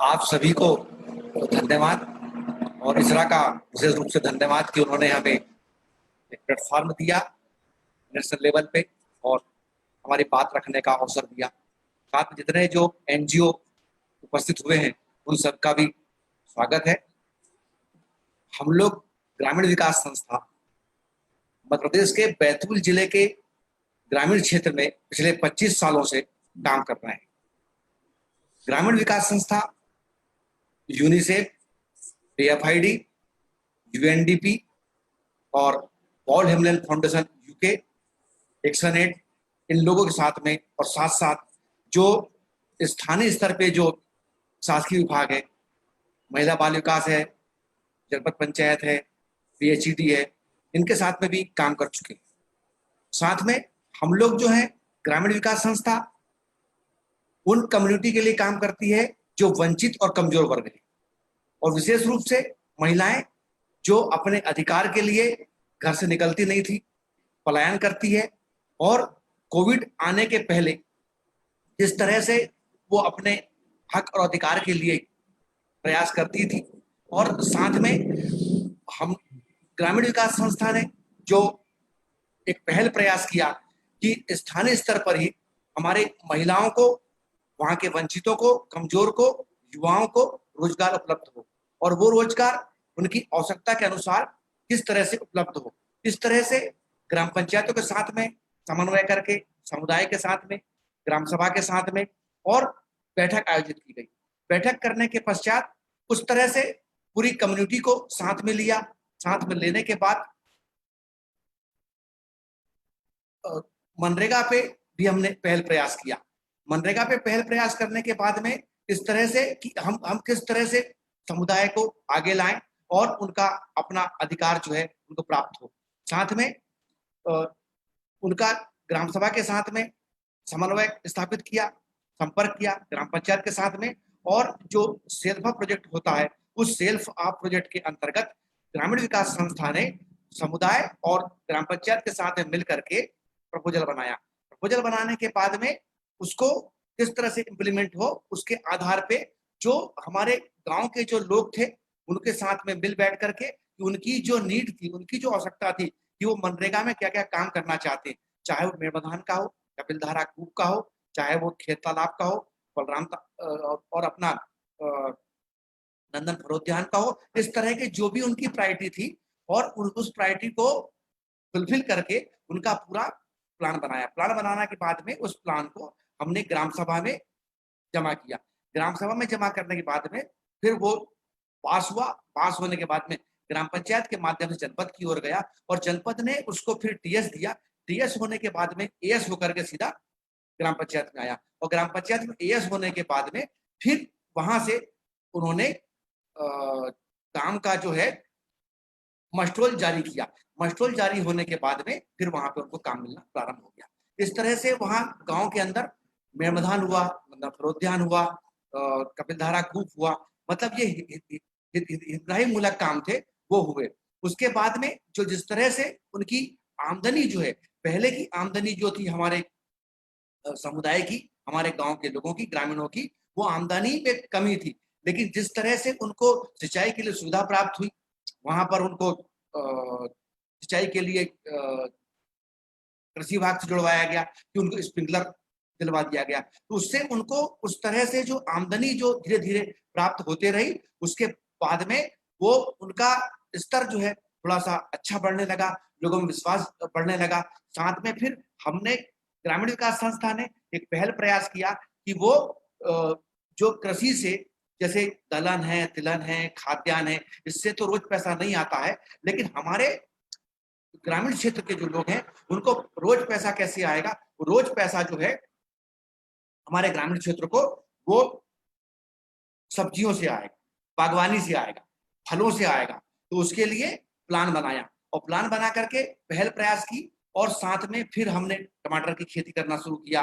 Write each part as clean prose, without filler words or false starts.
आप सभी को धन्यवाद और इसरा का विशेष रूप से धन्यवाद कि उन्होंने हमें एक प्लेटफॉर्म दिया नेशनल लेवल पे और हमारी बात रखने का अवसर दिया। साथ में जितने जो एनजीओ उपस्थित हुए हैं उन सबका भी स्वागत है। हम लोग ग्रामीण विकास संस्था मध्य प्रदेश के बैतूल जिले के ग्रामीण क्षेत्र में पिछले 25 सालों से काम कर रहे हैं। ग्रामीण विकास संस्था यूनिसेफ, AFID, UNDP और पॉल हेमलेन फाउंडेशन यूके, एक्शन-एड, इन लोगों के साथ में और साथ साथ जो स्थानीय स्तर पे जो शासकीय विभाग है, महिला बाल विकास है, जनपद पंचायत है, PHED है, इनके साथ में भी काम कर चुके हैं। साथ में हम लोग जो है ग्रामीण विकास संस्था उन कम्युनिटी के लिए काम करती है जो वंचित और कमजोर वर्ग है और विशेष रूप से महिलाएं जो अपने अधिकार के लिए घर से निकलती नहीं थी, पलायन करती है और कोविड आने के पहले जिस तरह से वो अपने हक और अधिकार के लिए प्रयास करती थी और साथ में हम ग्रामीण विकास संस्था ने जो एक पहल प्रयास किया कि स्थानीय स्तर पर ही हमारे महिलाओं को, वहां के वंचितों को, कमजोर को, युवाओं को रोजगार उपलब्ध हो और वो रोजगार उनकी आवश्यकता के अनुसार किस तरह से उपलब्ध हो। इस तरह से ग्राम पंचायतों के साथ में समन्वय करके, समुदाय के साथ में, ग्राम सभा के साथ में और बैठक आयोजित की गई। बैठक करने के पश्चात उस तरह से पूरी कम्युनिटी को साथ में लिया। साथ में लेने के बाद मनरेगा पे भी हमने पहल प्रयास किया। मनरेगा पे पहल प्रयास करने के बाद में इस तरह से कि हम किस तरह से समुदाय को आगे लाएं और उनका अपना अधिकार जो है उनको प्राप्त हो। साथ में उनका ग्राम सभा के साथ में समन्वय स्थापित किया, संपर्क किया ग्राम पंचायत के साथ में और जो सेल्फ प्रोजेक्ट होता है उस सेल्फ आप प्रोजेक्ट के अंतर्गत ग्रामीण विकास संस्था ने समुदाय और ग्राम पंचायत के साथ में मिल करके प्रपोजल बनाया। प्रपोजल बनाने के बाद में उसको किस तरह से इम्प्लीमेंट हो उसके आधार पे जो हमारे गांव के जो लोग थे उनके साथ में मिल बैठ करके उनकी जो नीड थी, उनकी जो आवश्यकता थी कि वो मनरेगा में क्या क्या काम करना चाहते हैं, चाहे वो मेड़बधान का हो, कपिलधारा कूप का हो, चाहे वो खेत तालाब का हो, बलराम और अपना नंदन फरोद्यान का हो, इस तरह के जो भी उनकी प्रायोरिटी थी और उस प्रायोरिटी को फुलफिल करके उनका पूरा प्लान बनाया। प्लान बनाने के बाद में उस प्लान को हमने ग्राम सभा में जमा किया। ग्राम सभा में जमा करने के बाद में फिर वो पास हुआ। पास होने के बाद में ग्राम पंचायत के माध्यम से जनपद की ओर गया और जनपद ने उसको फिर TS दिया। TS होने के बाद में AS होकर के सीधा ग्राम पंचायत में आया और ग्राम पंचायत में AS होने के बाद में फिर वहां से उन्होंने काम का जो है मस्ट्रोल जारी किया। मस्ट्रोल जारी होने के बाद में फिर वहां पे उनको काम मिलना प्रारंभ हो गया। इस तरह से वहां गांव के अंदर मेड़बधान हुआ, मतलब फरोद्यान हुआ, कपिलधारा कूप हुआ, मतलब ये हितग्राही मूलक काम थे वो हुए। उसके बाद में जो जिस तरह से उनकी आमदनी जो है, पहले की आमदनी जो थी हमारे समुदाय की, हमारे गांव के लोगों की, ग्रामीणों की, वो आमदनी पे कमी थी। लेकिन जिस तरह से उनको सिंचाई के लिए सुविधा प्राप्त हुई, वहां पर उनको सिंचाई के लिए कृषि विभाग से जुड़वाया गया कि उनको स्प्रिंकलर दिलवा दिया गया, तो उससे उनको उस तरह से जो आमदनी जो धीरे धीरे प्राप्त होते रही, उसके बाद में वो उनका स्तर जो है थोड़ा सा अच्छा बढ़ने लगा, लोगों में विश्वास बढ़ने लगा। साथ में फिर हमने ग्रामीण विकास संस्था ने एक पहल प्रयास किया कि वो जो कृषि से जैसे दलहन है, तिलहन है, खाद्यान्न है, इससे तो रोज पैसा नहीं आता है, लेकिन हमारे ग्रामीण क्षेत्र के जो लोग हैं उनको रोज पैसा कैसे आएगा। रोज पैसा जो है हमारे ग्रामीण क्षेत्र को वो सब्जियों से आएगा, बागवानी से आएगा, फलों से आएगा। तो उसके लिए प्लान बनाया और प्लान बना करके पहल प्रयास की और साथ में फिर हमने टमाटर की खेती करना शुरू किया,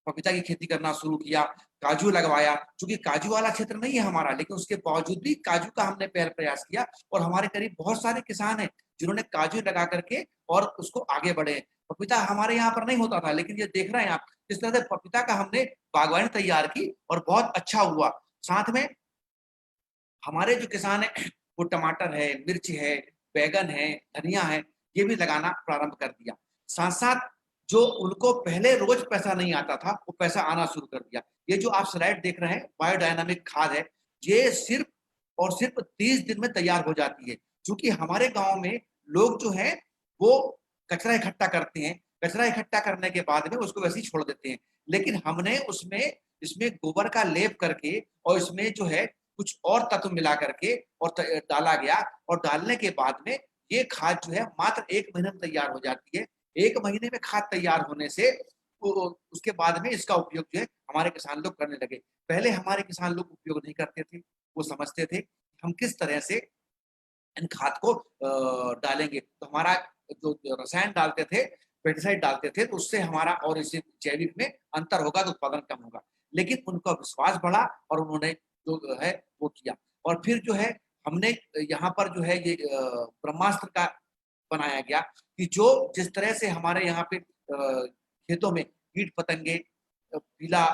पपीता की खेती करना शुरू किया, काजू लगवाया। चूंकि काजू वाला क्षेत्र नहीं है हमारा, लेकिन उसके बावजूद भी काजू का हमने पहल प्रयास किया और हमारे करीब बहुत सारे किसान हैं जिन्होंने काजू लगा करके और उसको आगे बढ़े। पपीता हमारे यहाँ पर नहीं होता था, लेकिन ये देख रहे हैं आप किस तरह से पपीता का हमने बागवानी तैयार की और बहुत अच्छा हुआ। साथ में हमारे जो किसान है वो टमाटर है, मिर्च है, बैगन है, धनिया है, ये भी लगाना प्रारंभ कर दिया। साथ साथ जो उनको पहले रोज पैसा नहीं आता था वो पैसा आना शुरू कर दिया। ये जो आप स्लाइड देख रहे हैं बायोडायनामिक खाद है, ये सिर्फ और सिर्फ 30 दिन में तैयार हो जाती है। क्योंकि हमारे गांव में लोग जो है वो कचरा इकट्ठा करते हैं, कचरा इकट्ठा करने के बाद में उसको वैसे ही छोड़ देते हैं। लेकिन हमने उसमें इसमें गोबर का लेप करके और इसमें जो है कुछ और तत्व मिला करके और डाला गया, और डालने के बाद में ये खाद जो है मात्र 1 महीने में तैयार हो जाती है। 1 महीने में खाद तैयार होने से उसके बाद में इसका उपयोग जो है हमारे किसान लोग करने लगे। पहले हमारे किसान लोग उपयोग नहीं करते थे, वो समझते थे हम किस तरह से इन खाद को डालेंगे। तो हमारा जो रसायन डालते थे, पेस्टिसाइड डालते थे, तो उससे हमारा और इसे जैविक में अंतर होगा तो उत्पादन कम होगा। लेकिन उनका विश्वास बढ़ा और उन्होंने जो है वो किया। और फिर जो है हमने यहाँ पर जो है ये ब्रह्मास्त्र का बनाया गया कि जो जिस तरह से हमारे यहाँ पे खेतों में कीट पतंगे, पीला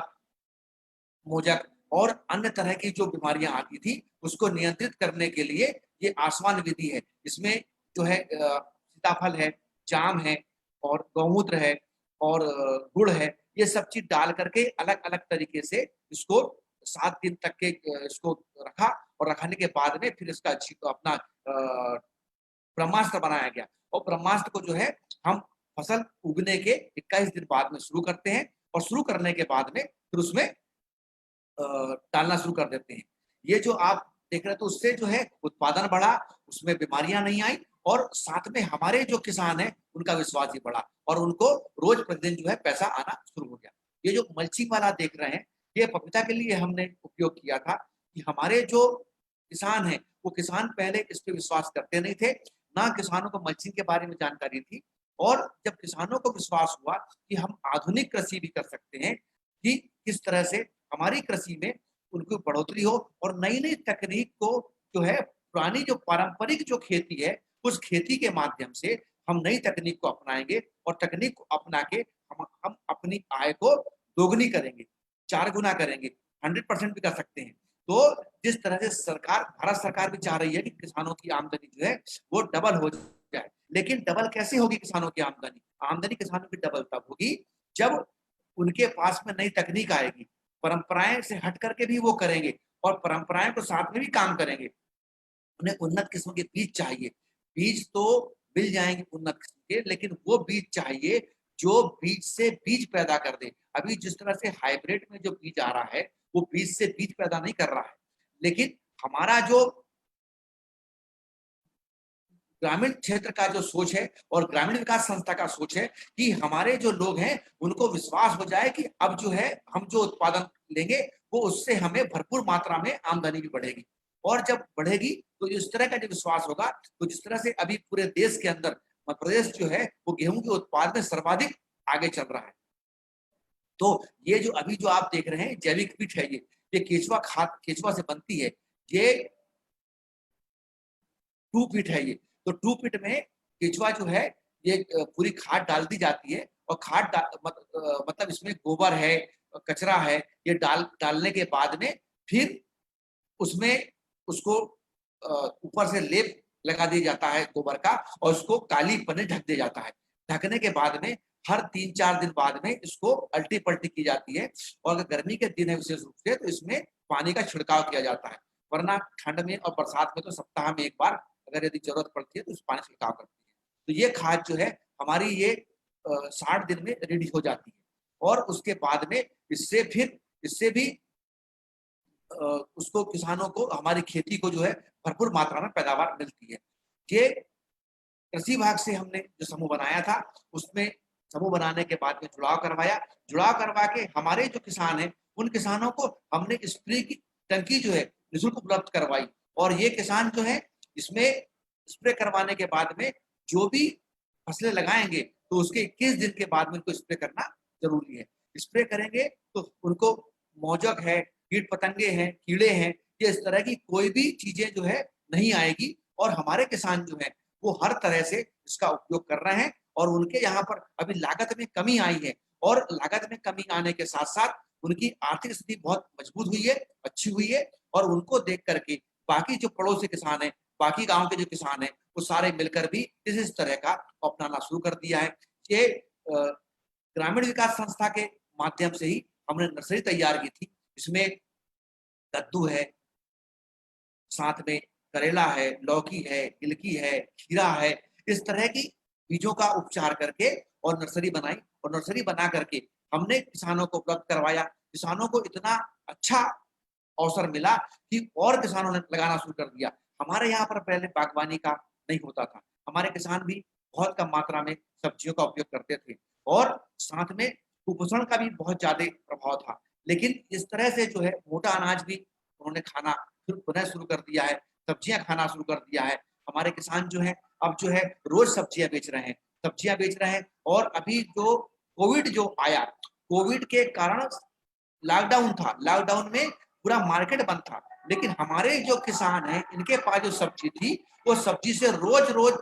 मोजक और अन्य तरह की जो बीमारियां आती थी उसको नियंत्रित करने के लिए ये आसमान विधि है। इसमें जो है सीताफल है, जाम है और गौमूत्र है और गुड़ है, ये सब चीज डाल करके अलग अलग तरीके से इसको 7 दिन तक के इसको रखा, और रखने के बाद में फिर इसका अपना ब्रह्मास्त्र बनाया गया। और ब्रह्मास्त्र को जो है हम फसल उगने के 21 दिन बाद में शुरू करते हैं, और शुरू करने के बाद में फिर उसमें डालना शुरू कर देते हैं। ये जो आप देख रहे हैं तो उससे जो है उत्पादन बढ़ा, उसमें बीमारियां नहीं आई, और साथ में हमारे जो किसान हैं उनका विश्वास भी बढ़ा और उनको रोज प्रतिदिन जो है पैसा आना शुरू हो गया। ये जो मल्चिंग वाला देख रहे हैं, ये पपीता के लिए हमने उपयोग किया था कि हमारे जो किसान हैं वो किसान पहले इस पे विश्वास करते नहीं थे, ना किसानों को मल्चिंग के बारे में जानकारी थी। और जब किसानों को विश्वास हुआ कि हम आधुनिक कृषि भी कर सकते हैं, कि किस तरह से हमारी कृषि में उनको बढ़ोतरी हो, और नई नई तकनीक को जो है पुरानी जो पारंपरिक जो खेती है उस खेती के माध्यम से हम नई तकनीक को अपनाएंगे, और तकनीक को अपना के हम अपनी आय को दोगुनी करेंगे, 4 गुना करेंगे, 100% भी कर सकते हैं। तो जिस तरह से सरकार, भारत सरकार भी चाह रही है कि किसानों की आमदनी जो है वो डबल हो जाए। लेकिन डबल कैसे होगी किसानों की आमदनी? आमदनी किसानों की डबल तब होगी जब उनके पास में नई तकनीक आएगी, परंपराएं से हट करके भी वो करेंगे और परंपराएं को साथ में भी काम करेंगे। उन्हें उन्नत किस्म के बीज चाहिए। बीज तो मिल जाएंगे उन्नत किस्म के, लेकिन वो बीज चाहिए जो बीज से बीज पैदा कर दे। अभी जिस तरह से हाइब्रिड में जो बीज आ रहा है वो बीज से बीज पैदा नहीं कर रहा है। लेकिन हमारा जो ग्रामीण क्षेत्र का जो सोच है और ग्रामीण विकास संस्था का सोच है कि हमारे जो लोग हैं उनको विश्वास हो जाए कि अब जो है हम जो उत्पादन लेंगे वो उससे हमें भरपूर मात्रा में आमदनी भी बढ़ेगी। और जब बढ़ेगी तो इस तरह का जो विश्वास होगा, तो जिस तरह से अभी पूरे देश के अंदर मध्य प्रदेश जो है वो गेहूं के उत्पादन में सर्वाधिक आगे चल रहा है। तो ये जो अभी जो आप देख रहे हैं जैविक पीठ है, ये केचुआ खाद केचुआ से बनती है। ये 2 फीट है ये। तो 2 फीट में केचुआ जो है ये पूरी खाद डाल दी जाती है, और मतलब इसमें गोबर है, कचरा है, ये डालने के बाद में फिर उसमें उसको ऊपर से लेप लगा दिया जाता है गोबर का, और उसको काली पन्नी ढक दिया जाता है। ढकने के बाद में हर 3-4 दिन बाद में इसको अल्टी पल्टी की जाती है, और अगर गर्मी के दिन है विशेष रूप से तो इसमें पानी का छिड़काव किया जाता है। वरना ठंड में और बरसात में तो सप्ताह में एक बार अगर यदि जरूरत पड़ती है तो उस पानी छिड़काव करती है। तो ये खाद जो है हमारी ये 60 दिन में रेडी हो जाती है, और उसके बाद में इससे भी उसको किसानों को हमारी खेती को जो है भरपूर मात्रा में पैदावार मिलती है। ये कृषि विभाग से हमने जो समूह बनाया था उसमें समूह बनाने के बाद में जुड़ाव करवाया। जुड़ाव करवा के हमारे जो किसान हैं उन किसानों को हमने स्प्रे की टंकी जो है निःशुल्क उपलब्ध करवाई। और ये किसान जो है इसमें स्प्रे करवाने के बाद में जो भी फसलें लगाएंगे तो उसके 21 दिन के बाद में उनको स्प्रे करना जरूरी है। स्प्रे करेंगे तो उनको मौजक है, कीट पतंगे हैं, कीड़े हैं, ये इस तरह की कोई भी चीजें जो है नहीं आएगी। और हमारे किसान जो है वो हर तरह से इसका उपयोग कर रहे हैं, और उनके यहाँ पर अभी लागत में कमी आई है, और लागत में कमी आने के साथ साथ उनकी आर्थिक स्थिति बहुत मजबूत हुई है, अच्छी हुई है। और उनको देख करके बाकी जो पड़ोसी किसान है, बाकी गांव के जो किसान है, वो सारे मिलकर भी इस तरह का अपनाना शुरू कर दिया है। ये ग्रामीण विकास संस्था के माध्यम से ही हमने नर्सरी तैयार की थी। इसमें कद्दू है, साथ में करेला है, लौकी है, गिलकी है, खीरा है, इस तरह की बीजों का उपचार करके और नर्सरी बनाई, और नर्सरी बना करके हमने किसानों को उपलब्ध करवाया। किसानों को इतना अच्छा अवसर मिला कि और किसानों ने लगाना शुरू कर दिया। हमारे यहाँ पर पहले बागवानी का नहीं होता था। हमारे किसान भी बहुत कम मात्रा में सब्जियों का उपयोग करते थे, और साथ में कुपोषण का भी बहुत ज़्यादा प्रभाव था। लेकिन इस तरह से जो है मोटा अनाज भी उन्होंने खाना फिर पुनः शुरू कर दिया है, सब्जियाँ खाना शुरू कर दिया है। हमारे किसान जो हैं, अब जो है रोज़ सब्जियाँ बेच रहे हैं, सब्जियाँ बेच रहे हैं। और अभी जो कोविड जो आया, कोविड के कारण लॉकडाउन था, लॉकडाउन में पूरा मार्केट बंद था, लेकिन हमारे जो किसान हैं, इनके पास जो सब्जी थी, वो सब्जी से रोज-रोज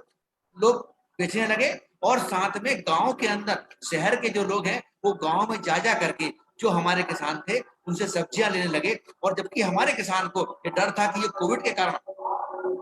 लोग बेचने लगे। और साथ में गाँव के अंदर, शहर के जो लोग हैं, वो गाँव में जा-जा करके जो हमारे किसान थे, उनसे सब्जियाँ लेने लगे। और जबकि हमारे किसान को ये डर था कि ये कोविड के कारण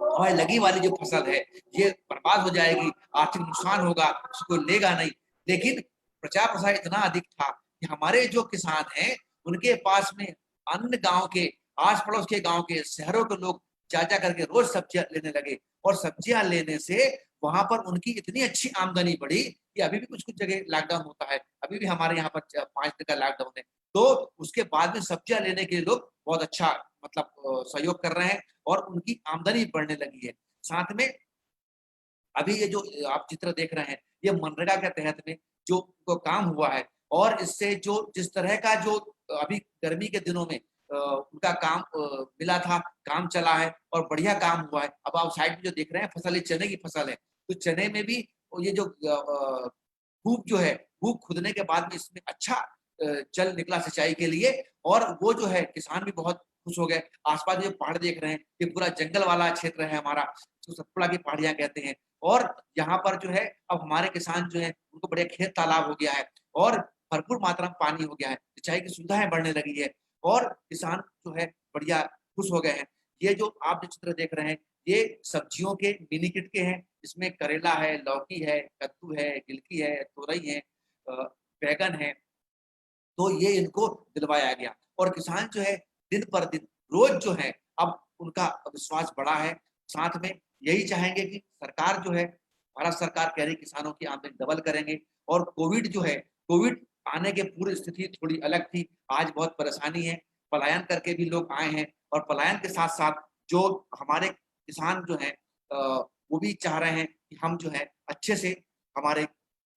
हमारी लगी वाली जो फसल है, ये बर्बाद हो जाएगी, आर्थिक नुकसान होगा, उसको लेगा नहीं। लेकिन प्रचार प्रसार इतना अधिक था कि हमारे जो किसान हैं, उनके पास में अन्य गाँव के, आस-पड़ोस के गाँव के, शहरों के लोग जा-जा करके रोज़ सब्जियाँ लेने लगे। और सब्जियाँ लेने से वहाँ पर उनकी इतनी अच्छी आमदनी बढ़ी कि अभी भी कुछ-कुछ जगह लॉकडाउन होता है। अभी भी हमारे यहाँ पर 5 दिन का लॉकडाउन है। तो उसके बाद में सब्जियाँ लेने के लिए लोग बहुत अच्छा मतलब सहयोग कर रहे हैं, और उनकी आमदनी बढ़ने लगी है। साथ में अभी ये जो आप चित्र देख रहे हैं, ये मनरेगा के तहत में जो काम हुआ है, और इससे जो जिस तरह का जो अभी गर्मी के दिनों में उनका काम मिला था, काम चला है और बढ़िया काम हुआ है। अब आप साइड में जो देख रहे हैं फसल, ये चने की फसल है। तो चने में भी ये जो कूप जो है, कूप खुदने के बाद में इसमें अच्छा जल निकला सिंचाई के लिए, और वो जो है किसान भी बहुत खुश हो गए। आस-पास जो पहाड़ देख रहे हैं, ये पूरा जंगल वाला क्षेत्र है हमारा, जिसको सतपुड़ा की पहाड़ियाँ कहते हैं। और यहाँ पर जो है अब हमारे किसान जो हैं, उनको बढ़िया खेत तालाब हो गया है, और भरपूर मात्रा में पानी हो गया है, सिंचाई की सुविधाएँ बढ़ने लगी है, और किसान जो है बढ़िया खुश हो गए हैं। ये जो आप जो चित्र देख रहे हैं, ये सब्जियों के मिनी किट के हैं, इसमें करेला है, लौकी है, कद्दू है, गिलकी है, तोरई है, बैंगन है। तो ये इनको दिलवाया गया, और किसान जो है दिन पर दिन रोज जो है अब उनका विश्वास बढ़ा है। साथ में यही चाहेंगे कि सरकार जो है, भारत सरकार कह रही किसानों की आमदनी डबल करेंगे। और कोविड जो है, कोविड आने के पूर्व स्थिति थोड़ी अलग थी, आज बहुत परेशानी है, पलायन करके भी लोग आए हैं, और पलायन के साथ साथ जो हमारे किसान जो हैं वो भी चाह रहे हैं कि हम जो है अच्छे से हमारे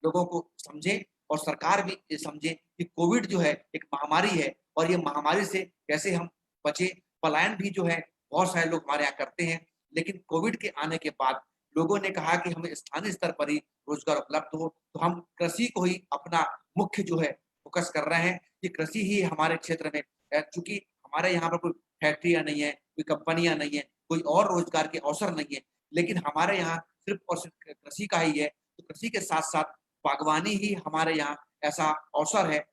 लोगों को समझें, और सरकार भी ये समझे कि कोविड जो है एक महामारी है, और ये महामारी से कैसे हम बचें। पलायन भी जो है बहुत सारे लोग हमारे यहाँ करते हैं, लेकिन कोविड के आने के बाद लोगों ने कहा कि हमें स्थानीय स्तर पर ही रोजगार उपलब्ध हो, तो हम कृषि को ही अपना मुख्य जो है फ़ोकस कर रहे हैं कि कृषि ही हमारे क्षेत्र में चूँकि हमारे यहाँ पर कोई फैक्ट्रियाँ नहीं है, कोई कंपनियाँ नहीं है, कोई और रोजगार के अवसर नहीं है, लेकिन हमारे यहाँ सिर्फ़ और सिर्फ़ कृषि का ही है। तो कृषि के साथ-साथ बागवानी ही हमारे यहाँ ऐसा अवसर है,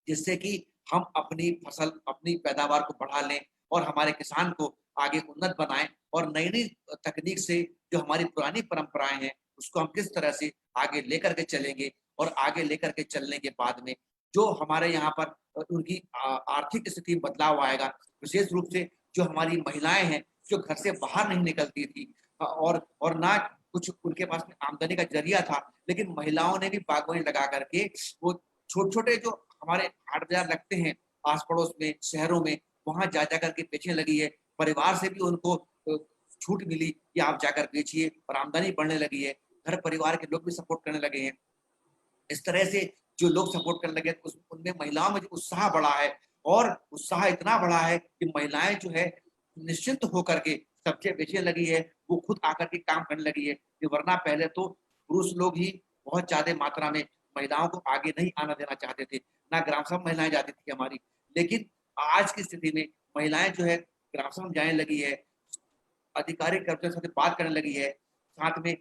जिससे कि हम अपनी फसल, अपनी पैदावार को बढ़ा लें, और हमारे किसान को आगे उन्नत बनाएँ, और नई-नई तकनीक से जो हमारी पुरानी परंपराएँ हैं, उसको हम किस तरह से आगे लेकर के चलेंगे, और आगे लेकर के चलने के बाद में जो हमारे यहाँ पर उनकी आर्थिक स्थिति में बदलाव आएगा। विशेष रूप से जो हमारी महिलाएँ हैं, जो घर से बाहर नहीं निकलती थी, और ना कुछ उनके पास में आमदनी का ज़रिया था, लेकिन महिलाओं ने भी बागवानी लगा कर के वो छोटे-छोटे जो हमारे हाट बाज़ार लगते हैं, आस-पड़ोस में, शहरों में, वहाँ जा-जा कर के बेचने लगी है। परिवार से भी उनको छूट मिली कि आप जाकर बेचिए, और आमदनी बढ़ने लगी है। घर परिवार के लोग भी सपोर्ट करने लगे हैं। इस तरह से जो लोग सपोर्ट करने लगे, उस उनमें महिलाओं में जो उत्साह बढ़ा है, और उत्साह इतना बढ़ा है कि महिलाएँ जो है निश्चिंत होकर के सब्जियाँ बेचने लगी है, वो खुद आकर के काम करने लगी है। कि वरना पहले तो पुरुष लोग ही बहुत ज़्यादा मात्रा में महिलाओं को आगे नहीं आना देना चाहते थे, ना ग्राम सभा महिलाएँ जाती थी हमारी। लेकिन आज की स्थिति में महिलाएँ जो है ग्राम सभा में जाने लगी है, आधिकारिक कर्मचारियों के साथ बात करने लगी है, साथ में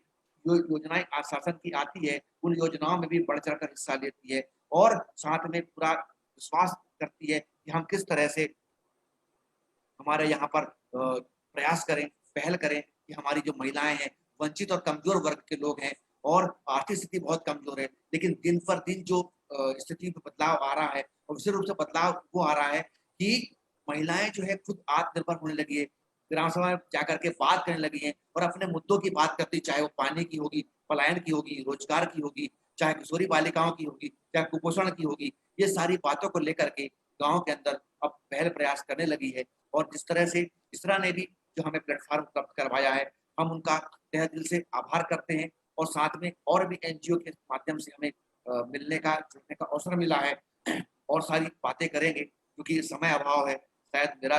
जो योजनाएँ शासन की आती है, उन योजनाओं में भी बढ़-चढ़ कर हिस्सा लेती है, और साथ में पूरा विश्वास करती है कि हम किस तरह से हमारे यहाँ पर प्रयास करें, पहल करें कि हमारी जो महिलाएँ हैं, वंचित और कमज़ोर वर्ग के लोग हैं और आर्थिक स्थिति बहुत कमज़ोर है, लेकिन दिन पर दिन जो स्थिति में बदलाव आ रहा है और विशेष रूप से बदलाव वो आ रहा है कि महिलाएँ जो है खुद आत्मनिर्भर होने लगी है। ग्राम सभा में जाकर के बात करने लगी हैं और अपने मुद्दों की बात करती है, चाहे वो पानी की होगी, पलायन की होगी, रोजगार की होगी, चाहे किशोरी बालिकाओं की होगी, चाहे कुपोषण की होगी। ये सारी बातों को लेकर के गाँव के अंदर अब पहल प्रयास करने लगी है और जिस तरह से इसरा ने भी जो हमें प्लेटफ़ॉर्म उपलब्ध करवाया है, हम उनका तहे दिल से आभार करते हैं और साथ में और भी एनजीओ के माध्यम से हमें मिलने का, जुड़ने का अवसर मिला है और सारी बातें करेंगे क्योंकि समय अभाव है। शायद मेरा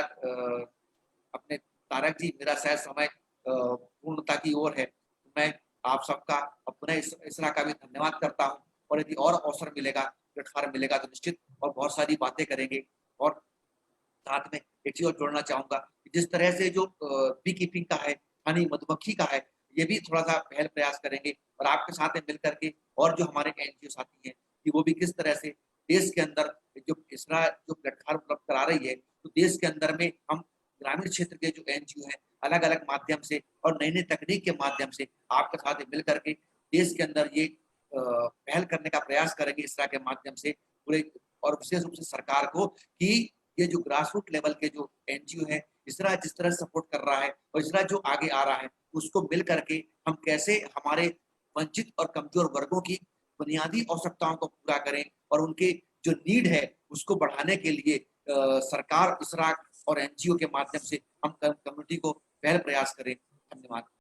अपने तारक जी मेरा शायद समय पूर्णता की ओर है। मैं आप सबका पुनः इसरा का भी धन्यवाद करता हूँ और यदि और अवसर मिलेगा, प्लेटफ़ॉर्म मिलेगा तो निश्चित और बहुत सारी बातें करेंगे और साथ में एक चीज़ और जोड़ना चाहूँगा कि जिस तरह से जो बी कीपिंग का है, हनी मधुमक्खी का है, ये भी थोड़ा-सा पहल प्रयास करेंगे और आपके साथ में मिल कर के और जो हमारे एनजीओ साथी हैं, कि वो भी किस तरह से देश के अंदर जो इसरा जो प्लेटफ़ॉर्म उपलब्ध करा रही है, तो देश के अंदर में हम ग्रामीण क्षेत्र के जो एनजीओ हैं, अलग-अलग माध्यम से और नई-नई तकनीक के माध्यम से आपके साथ मिल कर के देश के अंदर ये पहल करने का प्रयास करेंगे इसरा के माध्यम से पूरे और विशेष रूप से सरकार को कि ये जो ग्रास रूट लेवल के जो एनजीओ है, इसरा जिस तरह से सपोर्ट कर रहा है और इसरा जो आगे आ रहा है, उसको मिल करके हम कैसे हमारे वंचित और कमज़ोर वर्गों की बुनियादी आवश्यकताओं को पूरा करें और उनके जो नीड है, उसको बढ़ाने के लिए सरकार, इसरा और एनजीओ के माध्यम से हम कम्युनिटी को पहल प्रयास करें। धन्यवाद।